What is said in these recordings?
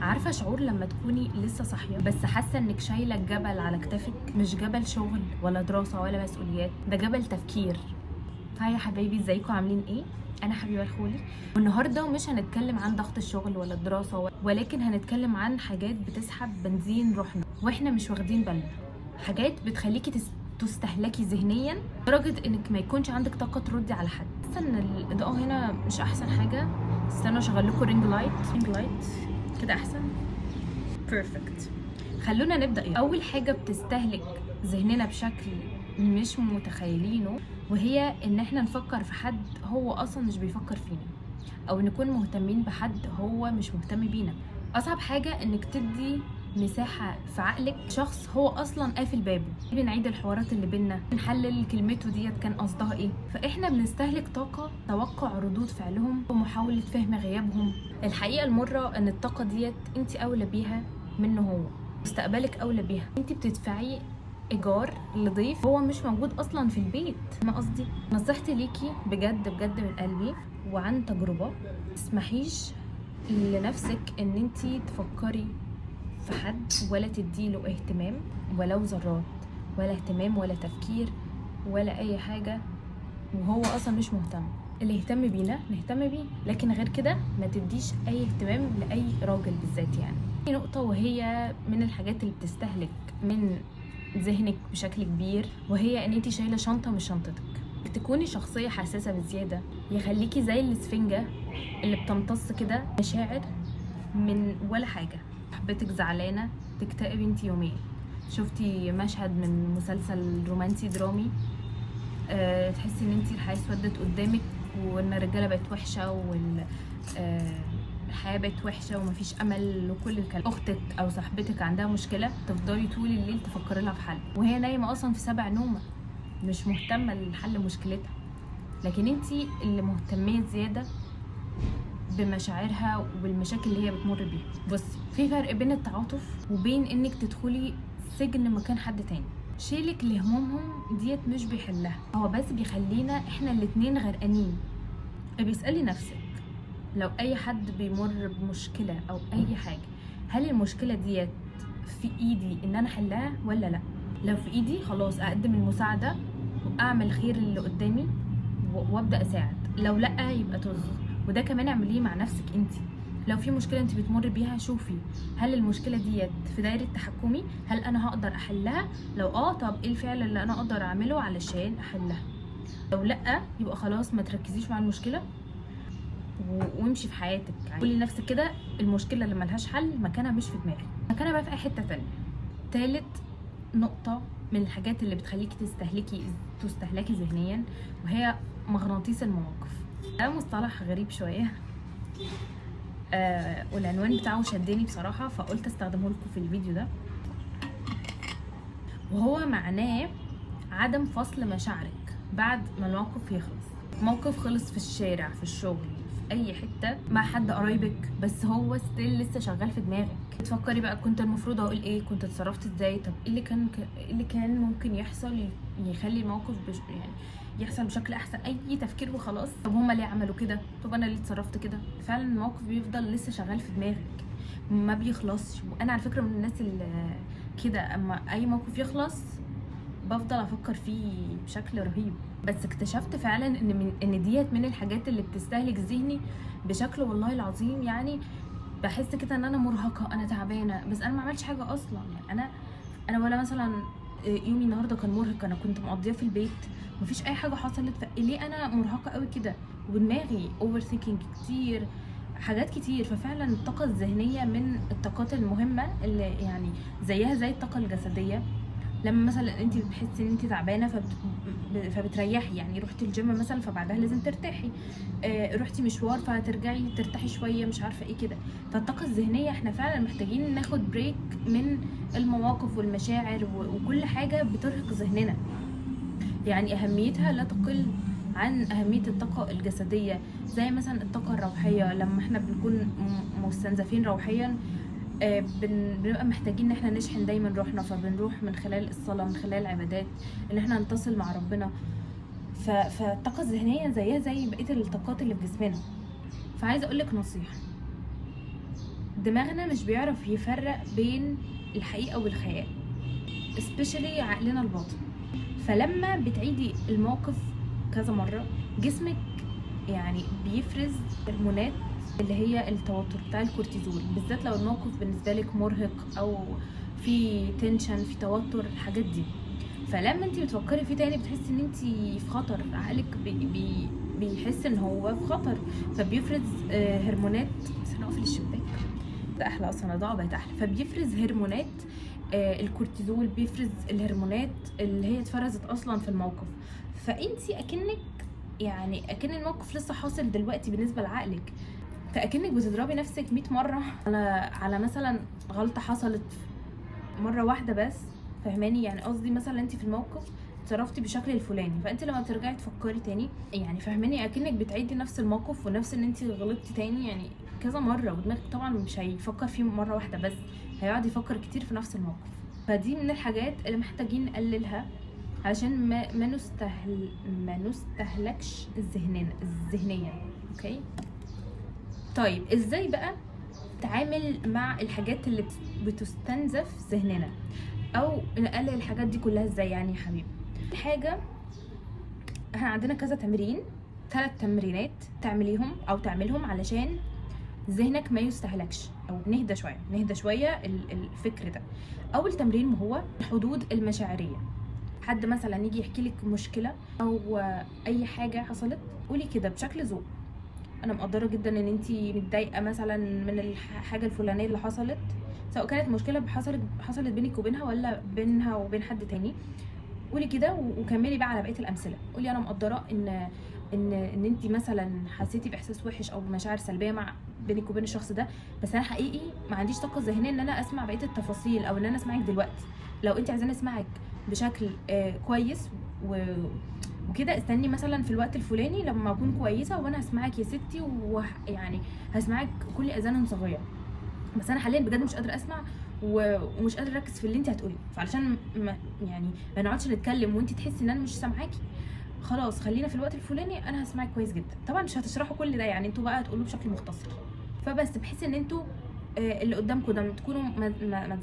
عارفه شعور لما تكوني لسه صاحيه بس حاسه انك شايله الجبل على كتافك؟ مش جبل شغل ولا دراسه ولا مسؤوليات، ده جبل تفكير. هاي يا حبايبي، ازيكم عاملين ايه؟ انا حبيبه الخولي، والنهارده مش هنتكلم عن ضغط الشغل ولا الدراسه ولكن هنتكلم عن حاجات بتسحب بنزين روحنا واحنا مش واخدين بالنا. حاجات بتخليكي تستهلكي ذهنيا لدرجه انك ما يكونش عندك طاقه تردي على حد. حاسه ان الاضاءه هنا مش احسن حاجه. استنوا اشغل لكم رينج لايت كده احسن. بيرفكت. خلونا نبدا. اول حاجه بتستهلك ذهننا بشكل مش متخيلينه، وهي ان احنا نفكر في حد هو اصلا مش بيفكر فينا، او نكون مهتمين بحد هو مش مهتم بينا. اصعب حاجه انك تدي مساحه في عقلك شخص هو اصلا قافل بابه. بنعيد الحوارات اللي بينا، نحلل كلمته ديت كان قصدها ايه، فاحنا بنستهلك طاقه توقع ردود فعلهم ومحاوله فهم غيابهم. الحقيقه المره ان الطاقه ديت انت اولى بيها منه، هو مستقبلك اولى بيها. انت بتدفعي ايجار لضيف هو مش موجود اصلا في البيت. ما قصدي نصيحتي ليكي بجد بجد من قلبي وعن تجربه، تسمحيش لنفسك ان انتي تفكري في حد ولا تديله اهتمام ولو ذرات، ولا اهتمام ولا تفكير ولا اي حاجه وهو اصلا مش مهتم. اللي يهتم بينا نهتم بيه، لكن غير كده ما تديش اي اهتمام لاي راجل بالذات. يعني في نقطه وهي من الحاجات اللي بتستهلك من ذهنك بشكل كبير، وهي ان انتي شايله شنطه مش شنطتك. تكوني شخصيه حساسه بزياده يخليكي زي الاسفنجه اللي بتمتص كده مشاعر من ولا حاجه. صاحبتك زعلانه تكتئبي انت يومين. شفتي مشهد من مسلسل رومانسي درامي، تحسي ان انت الحياه اسودت قدامك وان الرجاله بقت وحشه الحياه بقت وحشه ومفيش امل وكل الكلام. اختك او صاحبتك عندها مشكله، تفضلي طول الليل تفكري لها في حل وهي نايمه اصلا في 7 نومه، مش مهتمه لحل مشكلتها. لكن انتي اللي مهتميه زياده بمشاعرها وبالمشاكل اللي هي بتمر بيها. بصي، في فرق بين التعاطف وبين انك تدخلي سجن مكان حد تاني. شيلك لهمومهم ديت مش بيحلها، هو بس بيخلينا احنا الاتنين غرقانين. بيسألي نفسك، لو اي حد بيمر بمشكلة او اي حاجة، هل المشكلة ديت في ايدي ان انا احلها ولا لا؟ لو في ايدي خلاص اقدم المساعدة واعمل خير اللي قدامي وابدا اساعد، لو لا يبقى طز. وده كمان اعمليه مع نفسك انت. لو في مشكله انت بتمر بيها، شوفي هل المشكله ديت في دايره تحكمي، هل انا هقدر احلها؟ لو طب ايه الفعل اللي انا اقدر اعمله علشان احلها؟ لو لا يبقى خلاص ما تركزيش مع المشكله وامشي في حياتك. يعني قولي لنفسك كده، المشكله اللي ملهاش حل مكانها مش في دماغي، مكانها بقى في اي حته تانية. تالت نقطه من الحاجات اللي بتخليكي تستهلكي ذهنيا، وهي مغناطيس المواقف. ده مصطلح غريب شويه، والعنوان بتاعه شدني بصراحه، فقلت استخدمه لكم في الفيديو ده. وهو معناه عدم فصل مشاعرك بعد ما الموقف يخلص. موقف خلص في الشارع، في الشغل، في اي حته، مع حد قرايبك، بس هو ستيل لسه شغال في دماغك. تفكري بقى كنت المفروض اقول ايه، كنت اتصرفت ازاي، طب ايه اللي كان ممكن يحصل يخلي الموقف يعني يحصل بشكل احسن. اي تفكير وخلاص. طب هما ليه عملوا كده، طب انا ليه اتصرفت كده. فعلا الموقف بيفضل لسه شغال في دماغك ما بيخلصش. وانا على فكره من الناس اللي كده، اما اي موقف يخلص بفضل افكر فيه بشكل رهيب. بس اكتشفت فعلا ان ديت من الحاجات اللي بتستهلك ذهني بشكل والله العظيم. يعني بحس كده ان انا مرهقه، انا تعبانه، بس انا ما عملتش حاجه اصلا. يعني انا ولا مثلا يومي النهارده كان مرهق، انا كنت مقضيه في البيت، مفيش اي حاجه حصلت. فليه انا مرهقه قوي كده ودماغي اوفر ثينكينج كتير، حاجات كتير. ففعلا الطاقه الذهنيه من الطاقات المهمه اللي يعني زيها زي الطاقه الجسديه. لما مثلا انت بتحسي ان انت تعبانه فبتريحي. يعني رحتي الجيم مثلا فبعدها لازم ترتاحي، رحتي مشوار فترجعي ترتاحي شويه، مش عارفه ايه كده. فالطاقه الذهنيه احنا فعلا محتاجين ناخد بريك من المواقف والمشاعر وكل حاجه بترهق ذهننا. يعني اهميتها لا تقل عن اهميه الطاقه الجسديه. زي مثلا الطاقه الروحيه، لما احنا بنكون مستنزفين روحيا، بنبقى محتاجين ان احنا نشحن دايما روحنا، فبنروح من خلال الصلاة، من خلال العبادات، ان احنا نتصل مع ربنا. فالطاقة الذهنية زيها زي بقية الطاقات اللي في جسمنا. فعايزة اقولك نصيحة، دماغنا مش بيعرف يفرق بين الحقيقه والخيال، especially عقلنا الباطن. فلما بتعيدي الموقف كذا مره جسمك يعني بيفرز هرمونات اللي هي التوتر بتاع الكورتيزول، بالذات لو الموقف بالنسبه لك مرهق او في تنشن، في توتر، الحاجات دي. فلما انت بتفكري فيه تاني بتحسي ان انت في خطر، عقلك بيحس ان هو في خطر، فبيفرز هرمونات. بس انا اقفل الشباك ده احلى، اصلا الاضاءه بقت احلى. فبيفرز هرمونات الكورتيزول، بيفرز الهرمونات اللي هي اتفرزت اصلا في الموقف. فانت اكن الموقف لسه حاصل دلوقتي بالنسبه لعقلك، فاكنك بتضربي نفسك 100 مره على مثلا غلطه حصلت مره واحده بس. فهماني؟ يعني قصدي مثلا انت في الموقف اتصرفتي بالشكل الفلاني، فانت لما بترجعي تفكري تاني يعني فهماني اكنك بتعيدي نفس الموقف ونفس ان انت غلطتي تاني يعني كذا مره، ودماغك طبعا مش هيفكر فيه مره واحده بس، هيقعد يفكر كتير في نفس الموقف. فدي من الحاجات اللي محتاجين نقللها علشان ما نستهلكش ذهنيا. اوكي، طيب ازاي بقى نتعامل مع الحاجات اللي بتستنزف ذهننا، او نقلل الحاجات دي كلها ازاي يعني يا حبيبي؟ حاجه، احنا عندنا كذا تمرين، 3 تمرينات تعملهم علشان ذهنك ما يستهلكش، او نهدى شويه الفكر ده. اول تمرين هو الحدود المشاعريه. حد مثلا يجي يحكي لك مشكله او اي حاجه حصلت، قولي كده بشكل ذوق: انا مقدره جدا ان انتي متضايقه مثلا من الحاجه الفلانيه اللي حصلت، سواء كانت مشكله حصلت بينك وبينها ولا بينها وبين حد تاني. قولي كده وكملي بقى على بقيه الامثله. قولي: انا مقدره ان انتي مثلا حسيتي باحساس وحش او مشاعر سلبيه بينك وبين الشخص ده، بس انا حقيقي ما عنديش طاقه ذهنيه ان انا اسمع بقيه التفاصيل، او ان انا اسمعك دلوقتي. لو انتي عايزاني اسمعك بشكل كويس وكده، استني مثلا في الوقت الفلاني لما اكون كويسه وانا هسمعك يا ستي، ويعني هسمعك كل اذان صغير. بس انا حاليا بجد مش قادره اسمع ومش قادره اركز في اللي انت هتقوليه، فعلشان ما نقعدش نتكلم وانت تحسي ان انا مش سامعاكي، خلاص خلينا في الوقت الفلاني انا هسمعك كويس جدا. طبعا مش هتشرحوا كل ده، يعني انتوا بقى هتقولوا بشكل مختصر، فبس بحيث ان انتوا اللي قدامكم ده تكونوا ما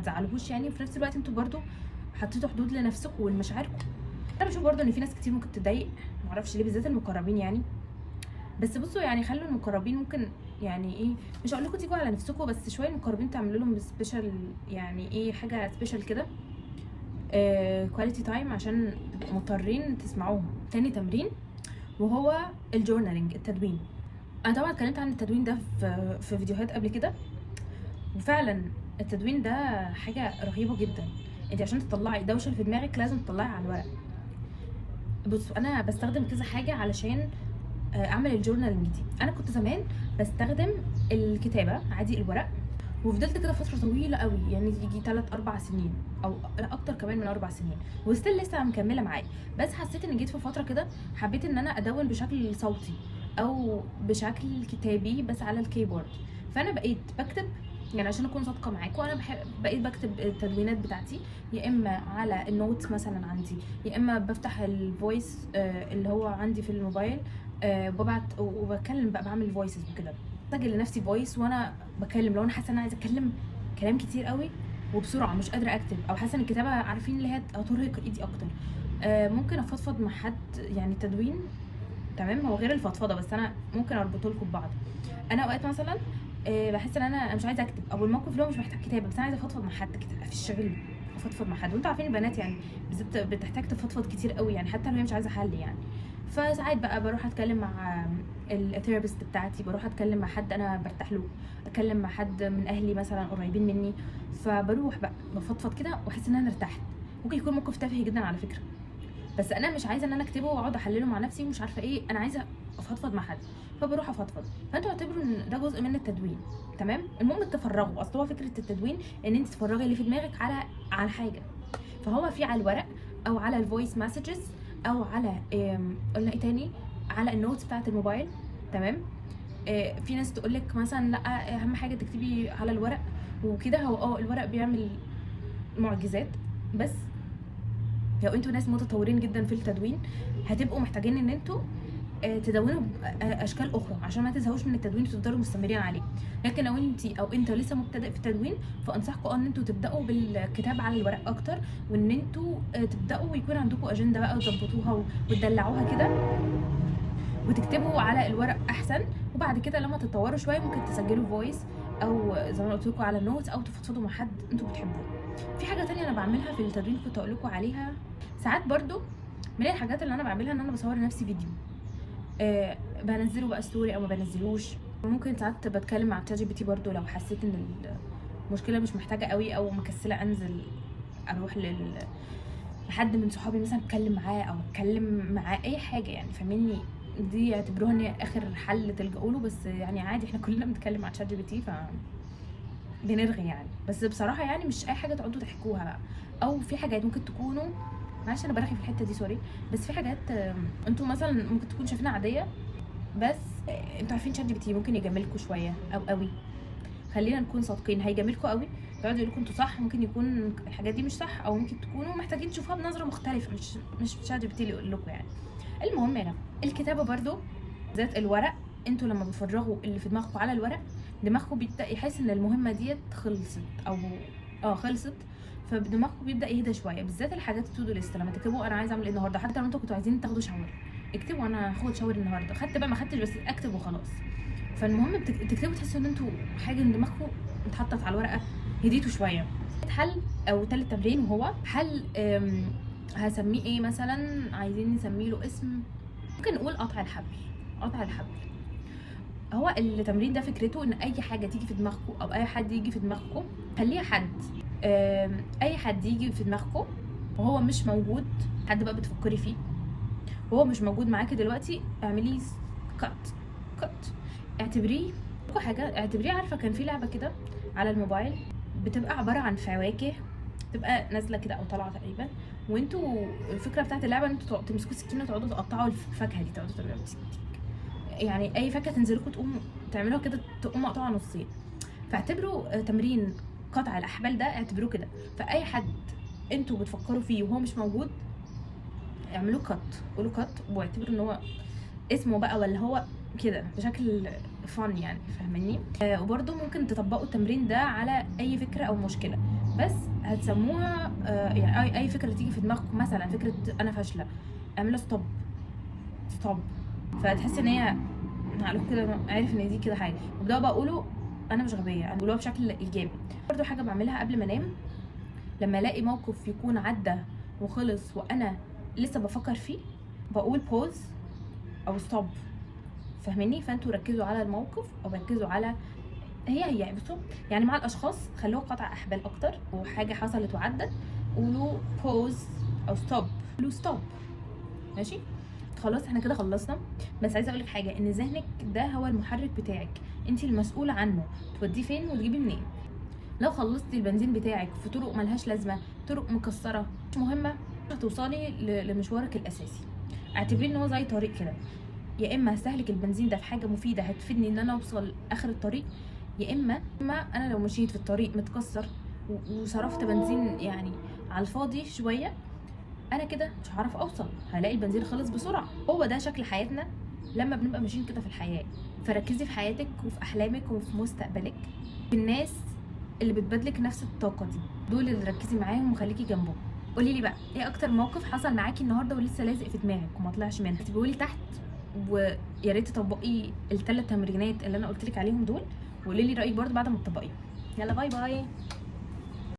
تزعلوهوش يعني. وفي نفس الوقت انتوا برضو حطيتوا حدود لنفسكم ولمشاعركم. انا بشوف برضو ان في ناس كتير ممكن تضايق، معرفش ليه، بالذات المقربين يعني. بس بصوا يعني خلوا المقربين ممكن يعني ايه، مش هقول لكم تيجوا على نفسكم، بس شويه المقربين تعملوا لهم سبيشال، يعني ايه، حاجه سبيشال كده، كواليتي تايم، عشان تبقوا مضطرين تسمعوهم. تاني تمرين وهو الجورنالينج، التدوين. انا طبعا اتكلمت عن التدوين ده في فيديوهات قبل كده، وفعلا التدوين ده حاجه رهيبه جدا. انت عشان تطلعي دوشه في دماغك لازم تطلعي على الورق. بصوا انا بستخدم كذا حاجه علشان اعمل الجورنالينج دي. انا كنت زمان بستخدم الكتابه عادي، الورق، وفضلت كده فتره طويله قوي، يعني يجي 3-4 سنين او اكتر كمان من 4 سنين، وستيل لسه مكمله معايا. بس حسيت ان جيت في فتره كده حبيت ان انا ادون بشكل صوتي او بشكل كتابي بس على الكيبورد. فانا بقيت بكتب، يعني عشان اكون صادقه معاكم، انا بقيت بكتب التدوينات بتاعتي يا اما على النوتس مثلا عندي، يا اما بفتح الفويس اللي هو عندي في الموبايل، ببعت وبتكلم بقى، بعمل فويسز وكده، بسجل لنفسي فويس وانا بكلم. لو انا حاسه ان انا عايزه اتكلم كلام كتير قوي وبسرعه مش قادره اكتب، او حاسه ان الكتابه عارفين اللي هي هترهق ايدي اكتر، ممكن افضفض مع حد. يعني تدوين تمام هو غير الفضفضه، بس انا ممكن اربطه لكم ببعض. انا اوقات مثلا بحس ان انا مش عايزه اكتب، او الموقف اللي هو مش محتاج كتابه، بس انا عايزه افضفض مع حد كده في الشغل، افضفض مع حد. وانتوا عارفين البنات يعني بالذات بتحتاج تفضفض كتير قوي، يعني حتى لو هي مش عايزه حل يعني. فساعات بقى بروح اتكلم مع الثيرابيست بتاعتي، بروح اتكلم مع حد انا برتاح له، اتكلم مع حد من اهلي مثلا قريبين مني، فبروح بقى بفضفض كده واحس ان انا ارتحت. ممكن يكون موقف تافه جدا على فكره، بس انا مش عايزه ان انا اكتبه واقعد احلله مع نفسي ومش عارفه ايه، انا عايزه افضفض مع حد، فبروح افضفض. فانتوا اعتبروا ان ده جزء من التدوين، تمام. المهم تفرغوا، اصل هو فكره التدوين ان انت تفرغي اللي في دماغك على حاجه، فهو في على الورق او على الفويس مسجز او على قلنا ايه تاني، على النوتس بتاعه الموبايل، تمام. في ناس تقول لك مثلا لا اهم حاجه تكتبي على الورق وكده. هو الورق بيعمل معجزات، بس لو انتوا ناس متطورين جدا في التدوين هتبقوا محتاجين ان انتوا تدونوا باشكال اخرى عشان ما تزهقوش من التدوين وتفضلوا مستمرين عليه. لكن لو انت لسه مبتدئ في التدوين، فانصحكم ان انتوا تبداوا بالكتاب على الورق اكتر، وان انتوا تبداوا ويكون عندكم اجنده بقى وتظبطوها وتدلعوها كده وتكتبوا على الورق احسن. وبعد كده لما تتطوروا شويه ممكن تسجلوا فويس او زي ما قلت لكم على النوتس، او تفضفضوا مع حد انتوا بتحبوه. في حاجه تانية انا بعملها في التدوين كنت اقول لكم عليها ساعات برضو. من الحاجات اللي انا بعملها ان انا بصور نفسي فيديو، بنزله بقى ستوري او ما بنزلوش. ممكن ساعات بتكلم مع تشات جي بي تي برضو لو حسيت ان المشكله مش محتاجه قوي، او مكسله انزل اروح لحد من صحابي مثلا اتكلم معاه او اتكلم معاه اي حاجه يعني، فاهميني؟ دي اعتبروها ان هي اخر حل تلجأوا له، بس يعني عادي احنا كلنا بنتكلم مع تشات جي بي تي بنرغي يعني. بس بصراحه يعني مش اي حاجه تقعدوا تحكوها بقى، او في حاجات ممكن تكونوا، معلش انا برغي في الحته دي سوري، بس في حاجات انتوا مثلا ممكن تكونوا شايفينها عاديه، بس انتوا عارفين تشات جي بي تي ممكن يجاملكوا شويه او قوي. خلينا نكون صادقين، هيجاملكوا قوي، يقعدوا يقولوا انتوا صح، ممكن يكون الحاجات دي مش صح، او ممكن تكونوا محتاجين تشوفوها بنظره مختلفه، مش تشات جي بي تي اللي يقول لكم يعني. المهم يا جماعه، الكتابه برضو ذات الورق، انتوا لما بتفرغوا اللي في دماغكم على الورق، دماغكم بيبدا يحس ان المهمه ديت خلصت او خلصت، فدماغكم بيبدا يهدى شويه. بالذات الحاجات التو دو ليست، لما تكتبوا انا عايز اعمل ايه النهارده، حتى لو انتوا كنتوا عايزين تاخدوا شاور، اكتبوا انا هاخد شاور النهارده، خدت بقى ما خدتش بس اكتب وخلاص. فالمهم تكتبوا تحسوا ان انتوا حاجه من دماغكم اتحطت على الورقه، هديتوا شويه. حل او تالت تمرين، وهو حل هسميه ايه مثلا، عايزين نسميه له اسم، ممكن نقول قطع الحبل. قطع الحبل هو التمرين ده فكرته ان اي حاجه تيجي في دماغكم او اي حد يجي في دماغكم، خليها حد اي حد يجي في دماغكم وهو مش موجود، حد بقى بتفكري فيه وهو مش موجود معاكي دلوقتي، اعمليه كات. اعتبريه حاجه، اعتبريه عارفه كان في لعبه كده على الموبايل بتبقى عباره عن فواكه تبقى نازله كده او طالعه تقريبا، وانتوا الفكره بتاعت اللعبه ان انتوا تمسكوا السكينه وتقعدوا تقطعوا الفاكهه دي، تقعدوا تعملوا يعني اي فاكهه تنزلكوا تقوم تعملوها كده، تقوم مقطوعه نصين. فاعتبروا تمرين قطع الاحبال ده، اعتبروه كده. فاي حد انتوا بتفكروا فيه وهو مش موجود، اعملوه كات، قولوا كات، واعتبروا ان هو اسمه بقى ولا هو كده بشكل فن يعني، فاهماني؟ وبرده ممكن تطبقوا التمرين ده على اي فكره او مشكله، بس هتسموها يعني اي فكره تيجي في دماغكم، مثلا فكره انا فاشله، اعملوا ستوب. فتحس ان هي عقلكم كده عارف ان دي كده حاجه، وابداوا بقى قولوا انا مش غبيه، انا بقولها بشكل ايجابي. برده حاجه بعملها قبل ما انام، لما الاقي موقف يكون عدى وخلص وانا لسه بفكر فيه، بقول بوز او ستوب، فاهميني؟ فانتوا ركزوا على الموقف او ركزوا على هي بصوا يعني مع الاشخاص خلوه قطع احبال اكتر، وحاجه حصلت وعدت قولوا بوز او ستوب، قولوا ستوب. ماشي خلاص احنا كده خلصنا. بس عايزه اقول لك حاجه، ان ذهنك ده هو المحرك بتاعك، انت المسؤوله عنه، توديه فين وتجيبيه منين. لو خلصتي البنزين بتاعك في طرق ملهاش لازمه، طرق مكسره مش مهمه، هتوصلي لمشوارك الاساسي. اعتبريه ان هو زي طريق كده، يا اما هستهلك البنزين ده في حاجه مفيده هتفيدني ان انا اوصل اخر الطريق، يا اما انا لو مشيت في الطريق متكسر وصرفت بنزين يعني على الفاضي شويه، انا كده مش هعرف اوصل، هلاقي البنزين خلص بسرعه. هو ده شكل حياتنا لما بنبقى ماشيين كده في الحياه. فركزي في حياتك وفي احلامك وفي مستقبلك، في الناس اللي بتبادلك نفس الطاقه دي، دول اللي ركزي معاهم وخليكي جنبهم. قولي لي بقى ايه اكتر موقف حصل معاكي النهارده ولسه لازق في دماغك وما طلعش منها، اكتبوا لي تحت، ويا ريت تطبقي ال3 تمرينات اللي انا قلت لك عليهم دول، وقولي لي رايك برده بعد ما تطبقيهم. يلا باي باي.